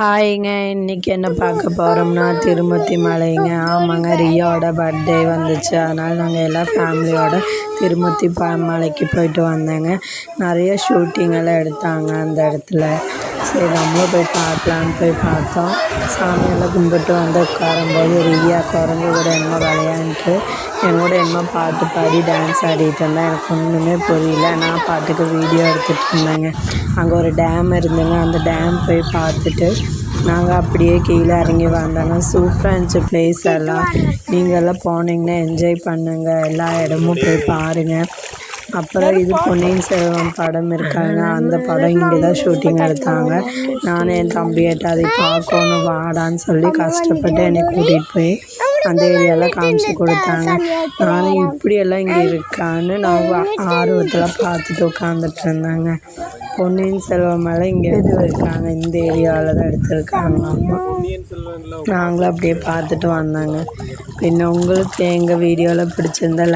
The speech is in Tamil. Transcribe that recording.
ஹாய்ங்க. இன்றைக்கி என்ன பார்க்க போகிறோம்னா திருமூர்த்தி மலைங்க. ஆமாங்க, ரியாவோட பர்த்டே வந்துச்சு. அதனால் நாங்கள் எல்லாம் ஃபேமிலியோட திருமூர்த்தி மலைக்கு போயிட்டு வந்தேங்க. நிறைய ஷூட்டிங்கெல்லாம் எடுத்தாங்க அந்த இடத்துல. சரி நம்மளும் போய் பார்க்கலான்னு போய் பார்த்தோம். சாமியெல்லாம் கும்பிட்டு வந்து உட்காரும்போது ரியா குரங்கு கூட என்னமோ விளையாண்டுட்டு என்னோட என்னமோ பாட்டு பாடி டான்ஸ் ஆடிட்டு இருந்தேன். எனக்கு ஒன்றுமே புரியல. நான் பாட்டுக்கு வீடியோ எடுத்துகிட்டு இருந்தேங்க. அங்கே ஒரு டேம் இருந்துங்க. அந்த டேம் போய் பார்த்துட்டு நாங்கள் அப்படியே கீழே இறங்கி வந்தோங்க. சூப்பராக இருந்துச்சு ப்ளேஸ் எல்லாம். நீங்கள்லாம் போனீங்கன்னா என்ஜாய் பண்ணுங்கள், எல்லா இடமும் போய் பாருங்கள். அப்புறம் இது பொன்னியின் செல்வன் படம் இருக்காங்க, அந்த படம் இங்கே தான் ஷூட்டிங் எடுத்தாங்க. நானும் என் தம்பிகிட்ட அதை பார்க்கணும் வாடான்னு சொல்லி கஷ்டப்பட்டு என்னை கூட்டிகிட்டு போய் அந்த ஏரியாவில் காமிச்சு கொடுத்தாங்க. நானும் இப்படியெல்லாம் இங்கே இருக்கான்னு நான் ஆர்வத்தில் பார்த்துட்டு உட்காந்துட்டு இருந்தாங்க. பொன்னியின் செல்வன் மேலே இங்கே எடுத்துருக்காங்க, இந்த ஏரியாவில் தான் எடுத்துருக்காங்க. நாங்களும் அப்படியே பார்த்துட்டு வந்தாங்க. பின்ன உங்களுக்கு எங்கள் வீடியோவில் பிடிச்சிருந்தா